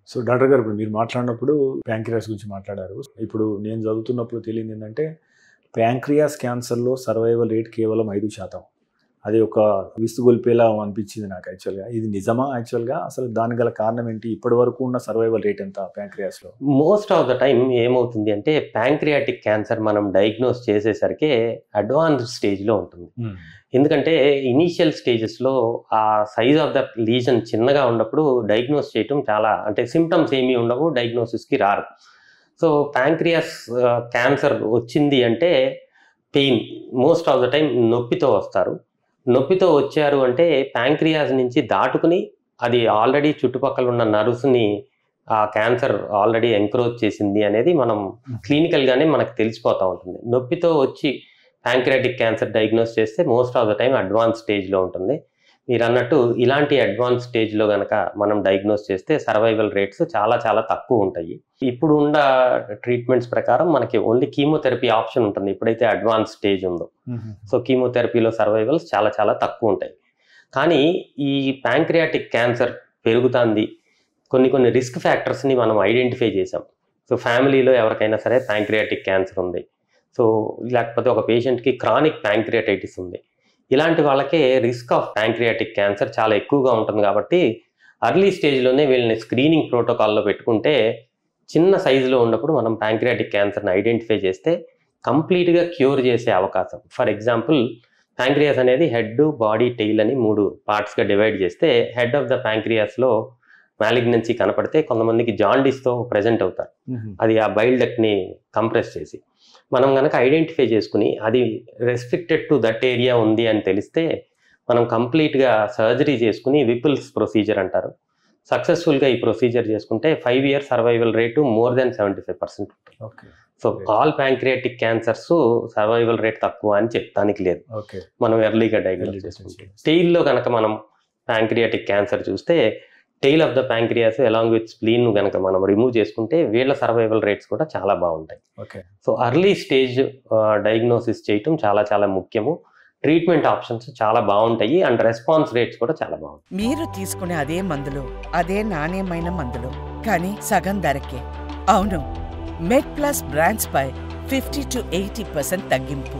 So doctor గారు ఇప్పుడు మీరు మాట్లాడినప్పుడు ప్యాంక్రియాస్ గురించి మాట్లాడారు. ఇప్పుడు నేను చదువుతున్నప్పుడు తెలియదు ఏంటంటే ప్యాంక్రియాస్ క్యాన్సర్‌లో సర్వైవల్ రేట్ కేవలం 5%. అది ఒక విస్తుగొల్పేలా అనిపించింది నాకు యాక్చువల్‌గా. ఇది నిజమా యాక్చువల్‌గా? అసలు దానికి గల కారణం ఏంటి? ఇప్పటివరకు ఉన్న సర్వైవల్ రేట్ ఎంత ప్యాంక్రియాస్‌లో? మోస్ట్ ఆఫ్ ద టైమ్ ఏమవుతుంది అంటే ప్యాంక్రియాటిక్ క్యాన్సర్ మనం డయాగ్నోస్ చేసేసరికి అడ్వాన్స్డ్ స్టేజ్‌లో ఉంటుంది. ఎందుకంటే ఇనీషియల్ స్టేజెస్‌లో ఆ సైజ్ ఆఫ్ ద లీజన్ చిన్నగా ఉన్నప్పుడు డయాగ్నోస్ చేయటం చాలా అంటే సింప్టమ్స్ ఏమీ ఉండవు, డయాగ్నోసిస్‌కి రారు. సో ప్యాంక్రియాస్ క్యాన్సర్ వచ్చింది అంటే pain most of the time నొప్పితో వస్తారు. నొప్పితో వచ్చారు అంటే ప్యాంక్రియాస్ నుంచి దాటుకుని అది ఆల్రెడీ చుట్టుపక్కల ఉన్న నర్వ్స్ని ఆ క్యాన్సర్ ఆల్రెడీ ఎంక్రోచ్ చేసింది అనేది మనం క్లినికల్గానే మనకు తెలిసిపోతూ ఉంటుంది. నొప్పితో వచ్చి ప్యాంక్రియాటిక్ క్యాన్సర్ డయాగ్నోస్ చేస్తే most of the time advance స్టేజ్లో ఉంటుంది. మీరు అన్నట్టు ఇలాంటి అడ్వాన్స్ స్టేజ్లో కనుక మనం డయాగ్నోస్ చేస్తే సర్వైవల్ రేట్స్ చాలా చాలా తక్కువ ఉంటాయి. ఇప్పుడు ఉన్న ట్రీట్మెంట్స్ ప్రకారం మనకి ఓన్లీ కీమోథెరపీ ఆప్షన్ ఉంటుంది ఎప్పుడైతే అడ్వాన్స్ స్టేజ్ ఉందో. సో కీమోథెరపీలో సర్వైవల్స్ చాలా చాలా తక్కువ ఉంటాయి. కానీ ఈ ప్యాంక్రియాటిక్ క్యాన్సర్ పెరుగుతుంది, కొన్ని రిస్క్ ఫ్యాక్టర్స్ని మనం ఐడెంటిఫై చేసాం. సో ఫ్యామిలీలో ఎవరికైనా సరే ప్యాంక్రియాటిక్ క్యాన్సర్ ఉంది, సో లేకపోతే ఒక పేషెంట్కి క్రానిక్ ప్యాంక్రియాటైటిస్ ఉంది, ఇలాంటి వాళ్ళకే రిస్క్ ఆఫ్ ప్యాంక్రియాటిక్ క్యాన్సర్ చాలా ఎక్కువగా ఉంటుంది. కాబట్టి అర్లీ స్టేజ్లోనే వీళ్ళని స్క్రీనింగ్ ప్రోటోకాల్లో పెట్టుకుంటే చిన్న సైజులో ఉన్నప్పుడు మనం ప్యాంక్రియాటిక్ క్యాన్సర్ని ఐడెంటిఫై చేస్తే కంప్లీట్గా క్యూర్ చేసే అవకాశం. ఫర్ ఎగ్జాంపుల్ ప్యాంక్రియాస్ అనేది హెడ్, బాడీ, టెయిల్ అని 3 పార్ట్స్గా డివైడ్ చేస్తే హెడ్ ఆఫ్ ద ప్యాంక్రియాస్లో మ్యాలిగ్నెన్సీ కనపడితే కొంతమందికి జాండీస్తో ప్రజెంట్ అవుతారు. అది ఆ బైల్ డక్ట్ని కంప్రెస్ చేసి మనం కనుక ఐడెంటిఫై చేసుకుని అది రెస్ట్రిక్టెడ్ టు దట్ ఏరియా ఉంది అని తెలిస్తే మనం కంప్లీట్గా సర్జరీ చేసుకుని విపుల్స్ ప్రొసీజర్ అంటారు. సక్సెస్ఫుల్గా ఈ ప్రొసీజర్ చేసుకుంటే 5 year survival rate more than 75% ఉంటుంది. So all pancreatic cancers survival rate తక్కువ అని చెప్తానికి లేదు, మనం ఎర్లీగా డయాగ్నోస్ చేసుకుంటే. టెయిల్లో కనుక మనం ప్యాంక్రియాటిక్ క్యాన్సర్ చూస్తే tail of the pancreas along with spleen కనుక మనం రిమూవ్ చేసుకుంటే వీళ్ళ సర్వైవల్ రేట్స్ కూడా చాలా బాగుంటాయి. సో అర్లీ స్టేజ్ డయాగ్నోసిస్ చేయటం చాలా చాలా ముఖ్యము. ట్రీట్మెంట్ ఆప్షన్స్ చాలా బాగుంటాయి అండ్ రెస్పాన్స్ రేట్స్ కూడా చాలా బాగుంటాయి. మీరు తీసుకునే అదే మందులు, అదే నాణ్యమైన మందులు, కానీ సగం ధరకే. అవును, మెడ్ ప్లస్ బ్రాండ్స్ పై 50 to 80% తగ్గింపు.